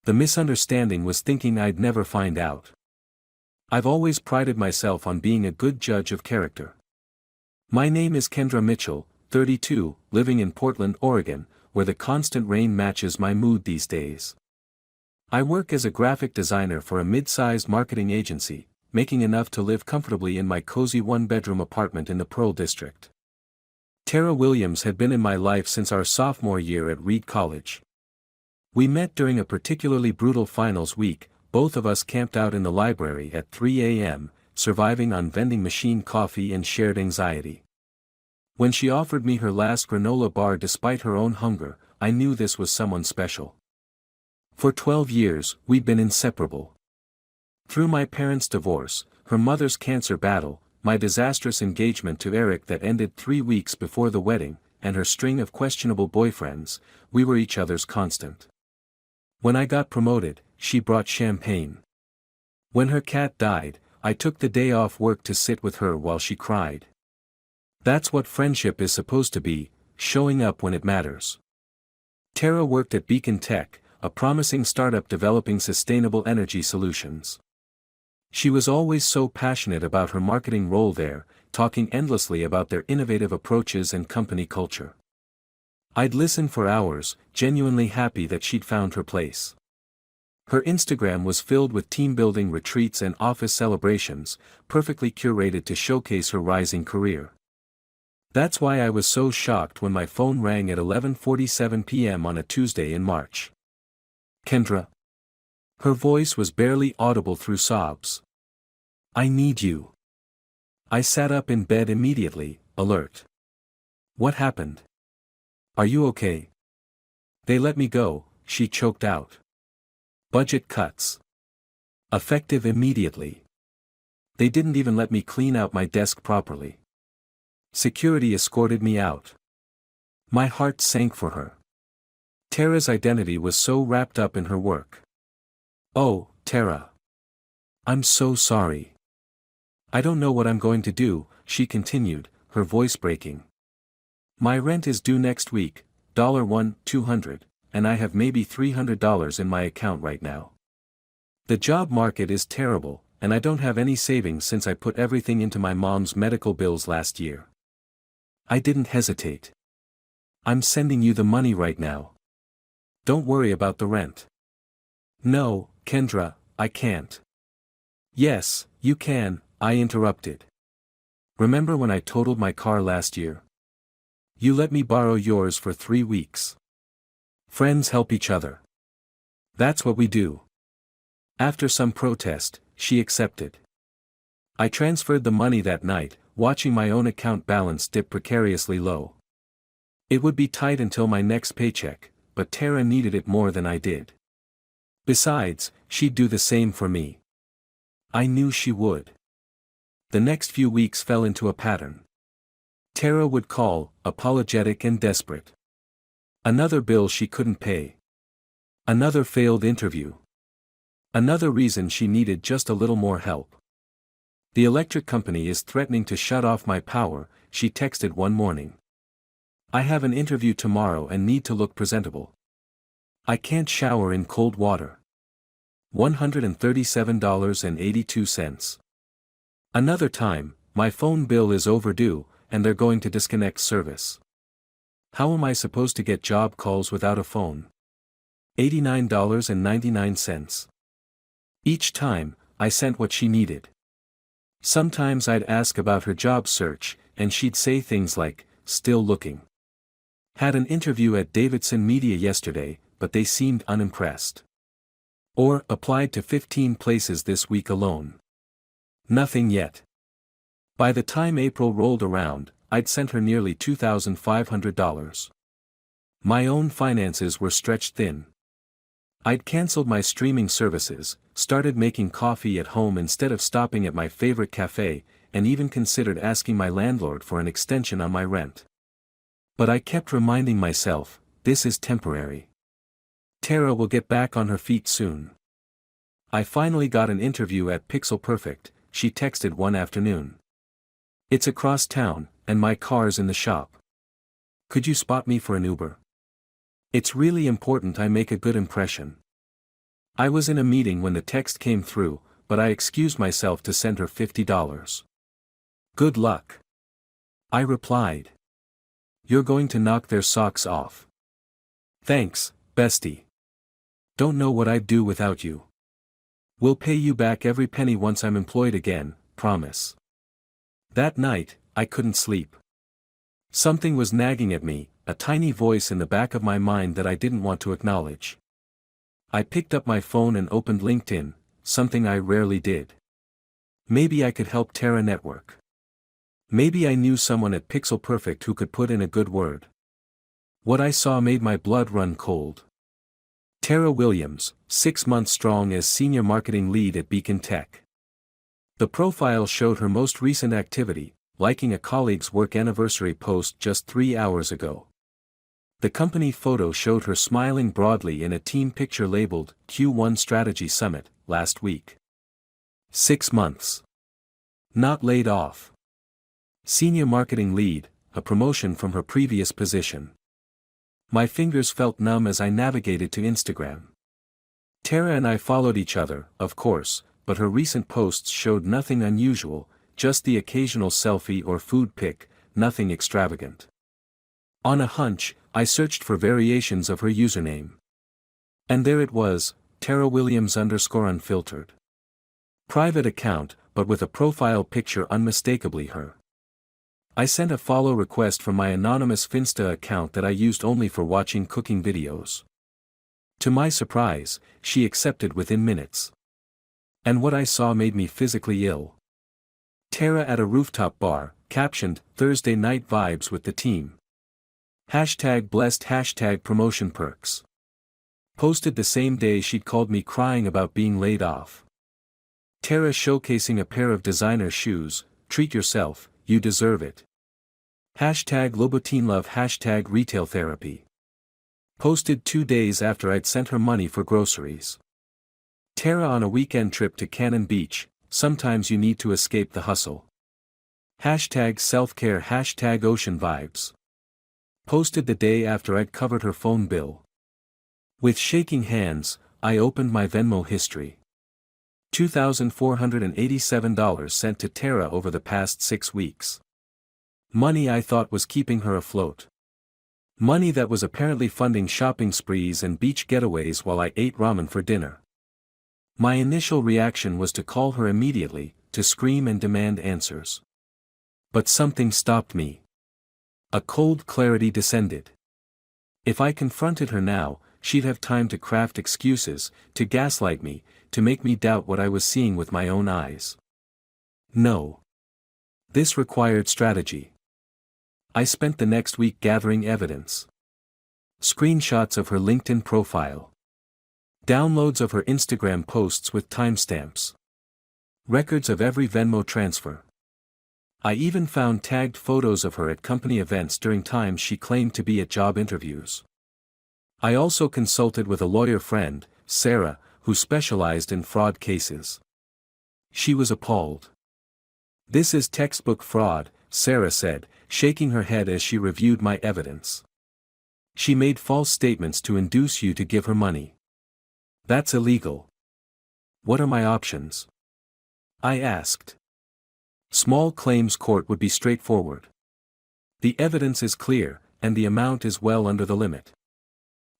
The misunderstanding was thinking I'd never find out. I've always prided myself on being a good judge of character. My name is Kendra Mitchell, 32, living in Portland, Oregon, where the constant rain matches my mood these days. I work as a graphic designer for a mid-sized marketing agency, making enough to live comfortably in my cozy one-bedroom apartment in the Pearl District. Tara Williams had been in my life since our sophomore year at Reed College. We met during a particularly brutal finals week. Both of us camped out in the library at 3 a.m., surviving on vending machine coffee and shared anxiety. When she offered me her last granola bar despite her own hunger, I knew this was someone special. For 12 years, we'd been inseparable. Through my parents' divorce, her mother's cancer battle, my disastrous engagement to Eric that ended 3 weeks before the wedding, and her string of questionable boyfriends, we were each other's constant. When I got promoted, she brought champagne. When her cat died, I took the day off work to sit with her while she cried. That's what friendship is supposed to be, showing up when it matters. Tara worked at Beacon Tech, a promising startup developing sustainable energy solutions. She was always so passionate about her marketing role there, talking endlessly about their innovative approaches and company culture. I'd listen for hours, genuinely happy that she'd found her place. Her Instagram was filled with team-building retreats and office celebrations, perfectly curated to showcase her rising career. That's why I was so shocked when my phone rang at 11:47 p.m. on a Tuesday in March. Kendra. Her voice was barely audible through sobs. I need you. I sat up in bed immediately, alert. What happened? Are you okay? They let me go, she choked out. Budget cuts. Effective immediately. They didn't even let me clean out my desk properly. Security escorted me out. My heart sank for her. Tara's identity was so wrapped up in her work. Oh, Tara. I'm so sorry. I don't know what I'm going to do, she continued, her voice breaking. My rent is due next week, $200, and I have maybe $300 in my account right now. The job market is terrible, and I don't have any savings since I put everything into my mom's medical bills last year. I didn't hesitate. I'm sending you the money right now. Don't worry about the rent. No, Kendra, I can't. Yes, you can, I interrupted. Remember when I totaled my car last year? You let me borrow yours for 3 weeks. Friends help each other. That's what we do. After some protest, she accepted. I transferred the money that night, watching my own account balance dip precariously low. It would be tight until my next paycheck, but Tara needed it more than I did. Besides, she'd do the same for me. I knew she would. The next few weeks fell into a pattern. Tara would call, apologetic and desperate. Another bill she couldn't pay. Another failed interview. Another reason she needed just a little more help. The electric company is threatening to shut off my power, she texted one morning. I have an interview tomorrow and need to look presentable. I can't shower in cold water. $137.82. Another time, my phone bill is overdue, and they're going to disconnect service. How am I supposed to get job calls without a phone? $89.99. Each time, I sent what she needed. Sometimes I'd ask about her job search, and she'd say things like, still looking. Had an interview at Davidson Media yesterday, but they seemed unimpressed. Or, applied to 15 places this week alone. Nothing yet. By the time April rolled around, I'd sent her nearly $2,500. My own finances were stretched thin. I'd canceled my streaming services, started making coffee at home instead of stopping at my favorite cafe, and even considered asking my landlord for an extension on my rent. But I kept reminding myself, this is temporary. Tara will get back on her feet soon. I finally got an interview at Pixel Perfect, she texted one afternoon. It's across town, and my car's in the shop. Could you spot me for an Uber? It's really important I make a good impression. I was in a meeting when the text came through, but I excused myself to send her $50. Good luck. I replied. You're going to knock their socks off. Thanks, bestie. Don't know what I'd do without you. We'll pay you back every penny once I'm employed again, promise. That night, I couldn't sleep. Something was nagging at me, a tiny voice in the back of my mind that I didn't want to acknowledge. I picked up my phone and opened LinkedIn, something I rarely did. Maybe I could help Tara network. Maybe I knew someone at Pixel Perfect who could put in a good word. What I saw made my blood run cold. Tara Williams, 6 months strong as Senior Marketing Lead at Beacon Tech. The profile showed her most recent activity, liking a colleague's work anniversary post just 3 hours ago. The company photo showed her smiling broadly in a team picture labeled Q1 Strategy Summit last week. 6 months. Not laid off. Senior Marketing Lead, a promotion from her previous position. My fingers felt numb as I navigated to Instagram. Tara and I followed each other, of course, but her recent posts showed nothing unusual, just the occasional selfie or food pic, nothing extravagant. On a hunch, I searched for variations of her username. And there it was, Tara Williams _unfiltered. Private account, but with a profile picture unmistakably her. I sent a follow request from my anonymous Finsta account that I used only for watching cooking videos. To my surprise, she accepted within minutes. And what I saw made me physically ill. Tara at a rooftop bar, captioned, Thursday night vibes with the team. #blessed #promotion perks. Posted the same day she'd called me crying about being laid off. Tara showcasing a pair of designer shoes, treat yourself, you deserve it. #Louboutinelove #retail therapy. Posted 2 days after I'd sent her money for groceries. Tara on a weekend trip to Cannon Beach, sometimes you need to escape the hustle. #self-care #ocean vibes. Posted the day after I'd covered her phone bill. With shaking hands, I opened my Venmo history. $2,487 sent to Tara over the past 6 weeks. Money I thought was keeping her afloat. Money that was apparently funding shopping sprees and beach getaways while I ate ramen for dinner. My initial reaction was to call her immediately, to scream and demand answers. But something stopped me. A cold clarity descended. If I confronted her now, she'd have time to craft excuses, to gaslight me, to make me doubt what I was seeing with my own eyes. No. This required strategy. I spent the next week gathering evidence. Screenshots of her LinkedIn profile. Downloads of her Instagram posts with timestamps. Records of every Venmo transfer. I even found tagged photos of her at company events during times she claimed to be at job interviews. I also consulted with a lawyer friend, Sarah, who specialized in fraud cases. She was appalled. This is textbook fraud, Sarah said, shaking her head as she reviewed my evidence. She made false statements to induce you to give her money. That's illegal. What are my options? I asked. Small claims court would be straightforward. The evidence is clear, and the amount is well under the limit.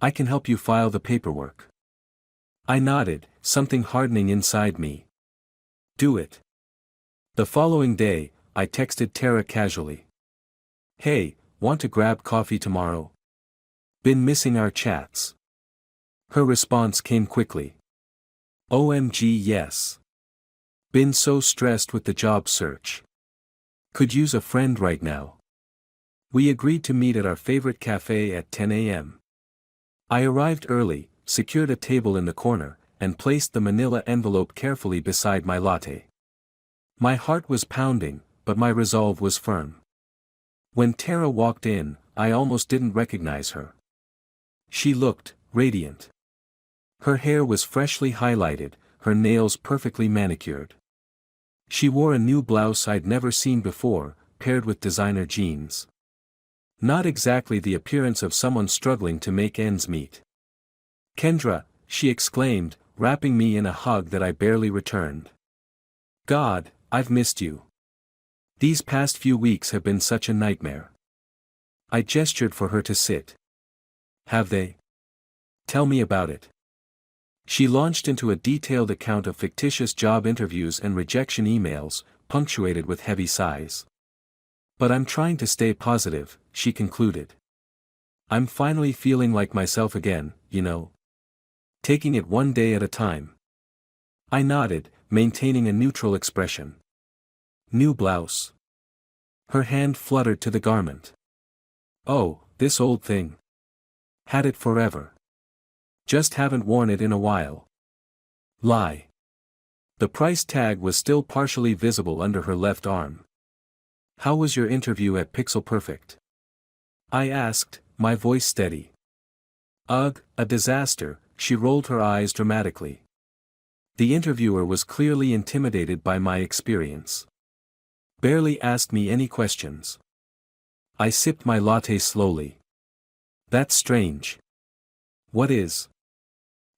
I can help you file the paperwork. I nodded, something hardening inside me. Do it. The following day, I texted Tara casually. Hey, want to grab coffee tomorrow? Been missing our chats. Her response came quickly. OMG yes. Been so stressed with the job search. Could use a friend right now. We agreed to meet at our favorite cafe at 10 a.m. I arrived early, secured a table in the corner, and placed the manila envelope carefully beside my latte. My heart was pounding, but my resolve was firm. When Tara walked in, I almost didn't recognize her. She looked radiant. Her hair was freshly highlighted, her nails perfectly manicured. She wore a new blouse I'd never seen before, paired with designer jeans. Not exactly the appearance of someone struggling to make ends meet. Kendra, she exclaimed, wrapping me in a hug that I barely returned. God, I've missed you. These past few weeks have been such a nightmare. I gestured for her to sit. Have they? Tell me about it. She launched into a detailed account of fictitious job interviews and rejection emails, punctuated with heavy sighs. But I'm trying to stay positive, she concluded. I'm finally feeling like myself again, you know. Taking it one day at a time. I nodded, maintaining a neutral expression. New blouse. Her hand fluttered to the garment. Oh, this old thing. Had it forever. Just haven't worn it in a while. Lie. The price tag was still partially visible under her left arm. How was your interview at Pixel Perfect? I asked, my voice steady. Ugh, a disaster, she rolled her eyes dramatically. The interviewer was clearly intimidated by my experience. Barely asked me any questions. I sipped my latte slowly. That's strange. What is?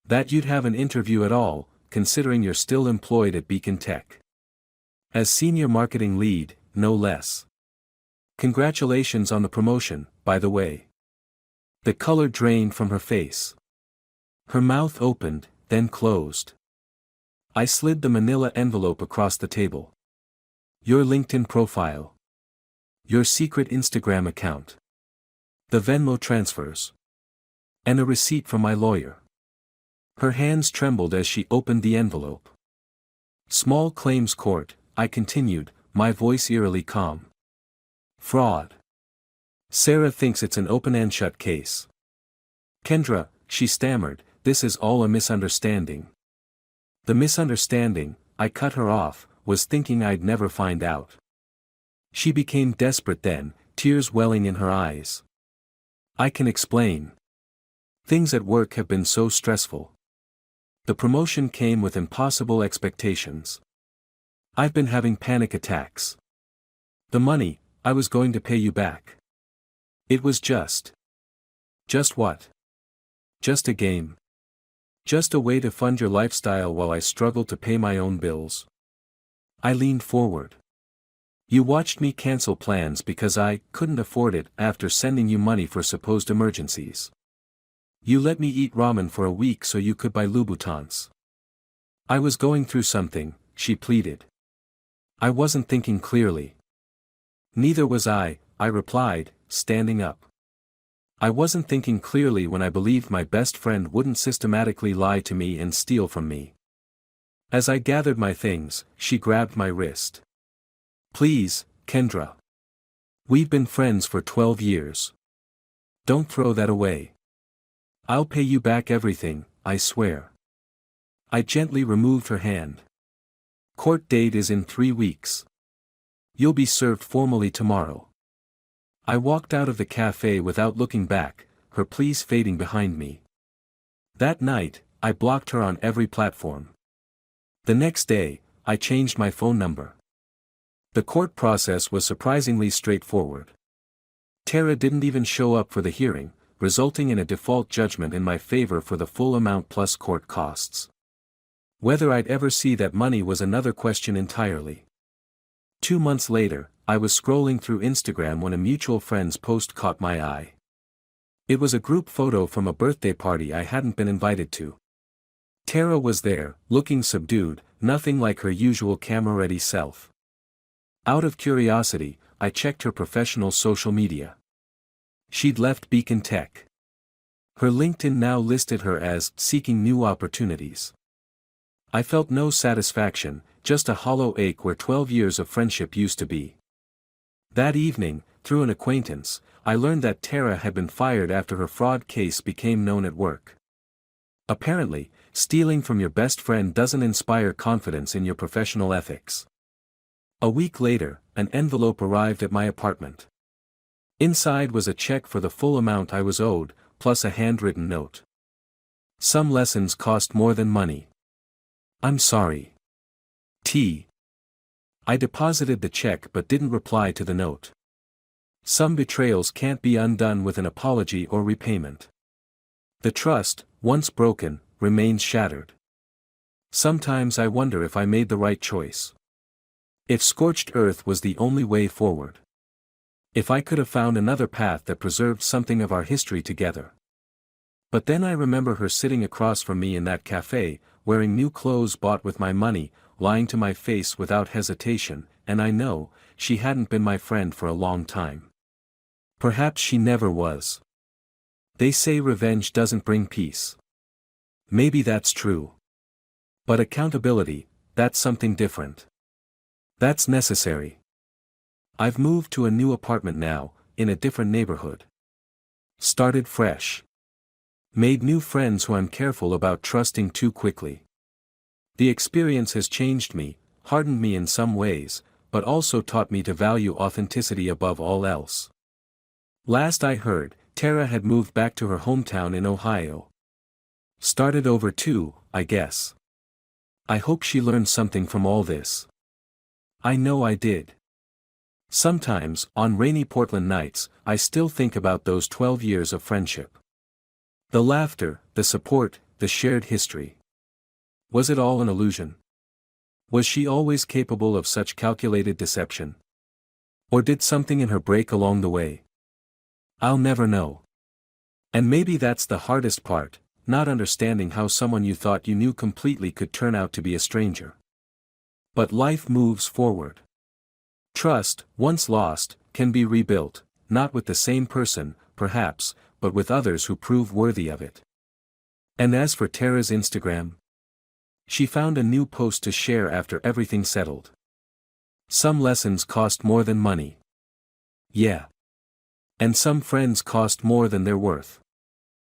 That you'd have an interview at all, considering you're still employed at Beacon Tech. As senior marketing lead, no less. Congratulations on the promotion, by the way. The color drained from her face. Her mouth opened, then closed. I slid the manila envelope across the table. Your LinkedIn profile. Your secret Instagram account. The Venmo transfers. And a receipt from my lawyer. Her hands trembled as she opened the envelope. Small claims court, I continued, my voice eerily calm. Fraud. Sarah thinks it's an open and shut case. Kendra, she stammered, this is all a misunderstanding. The misunderstanding, I cut her off, was thinking I'd never find out. She became desperate then, tears welling in her eyes. I can explain. Things at work have been so stressful. The promotion came with impossible expectations. I've been having panic attacks. The money, I was going to pay you back. It was just. Just what? Just a game. Just a way to fund your lifestyle while I struggle to pay my own bills. I leaned forward. You watched me cancel plans because I couldn't afford it after sending you money for supposed emergencies. You let me eat ramen for a week so you could buy Louboutins. I was going through something, she pleaded. I wasn't thinking clearly. Neither was I replied, standing up. I wasn't thinking clearly when I believed my best friend wouldn't systematically lie to me and steal from me. As I gathered my things, she grabbed my wrist. Please, Kendra. We've been friends for 12 years. Don't throw that away. I'll pay you back everything, I swear. I gently removed her hand. Court date is in 3 weeks. You'll be served formally tomorrow. I walked out of the cafe without looking back, her pleas fading behind me. That night, I blocked her on every platform. The next day, I changed my phone number. The court process was surprisingly straightforward. Tara didn't even show up for the hearing, resulting in a default judgment in my favor for the full amount plus court costs. Whether I'd ever see that money was another question entirely. 2 months later, I was scrolling through Instagram when a mutual friend's post caught my eye. It was a group photo from a birthday party I hadn't been invited to. Tara was there, looking subdued, nothing like her usual camera-ready self. Out of curiosity, I checked her professional social media. She'd left Beacon Tech. Her LinkedIn now listed her as seeking new opportunities. I felt no satisfaction, just a hollow ache where 12 years of friendship used to be. That evening, through an acquaintance, I learned that Tara had been fired after her fraud case became known at work. Apparently, stealing from your best friend doesn't inspire confidence in your professional ethics. A week later, an envelope arrived at my apartment. Inside was a check for the full amount I was owed, plus a handwritten note. Some lessons cost more than money. I'm sorry. T. I deposited the check but didn't reply to the note. Some betrayals can't be undone with an apology or repayment. The trust, once broken, remains shattered. Sometimes I wonder if I made the right choice. If scorched earth was the only way forward. If I could have found another path that preserved something of our history together. But then I remember her sitting across from me in that cafe, wearing new clothes bought with my money, lying to my face without hesitation, and I know, she hadn't been my friend for a long time. Perhaps she never was. They say revenge doesn't bring peace. Maybe that's true. But accountability, that's something different. That's necessary. I've moved to a new apartment now, in a different neighborhood. Started fresh. Made new friends who I'm careful about trusting too quickly. The experience has changed me, hardened me in some ways, but also taught me to value authenticity above all else. Last I heard, Tara had moved back to her hometown in Ohio. Started over too, I guess. I hope she learned something from all this. I know I did. Sometimes, on rainy Portland nights, I still think about those 12 years of friendship. The laughter, the support, the shared history. Was it all an illusion? Was she always capable of such calculated deception? Or did something in her break along the way? I'll never know. And maybe that's the hardest part, not understanding how someone you thought you knew completely could turn out to be a stranger. But life moves forward. Trust, once lost, can be rebuilt, not with the same person, perhaps, but with others who prove worthy of it. And as for Tara's Instagram, she found a new post to share after everything settled. Some lessons cost more than money. Yeah. And some friends cost more than they're worth.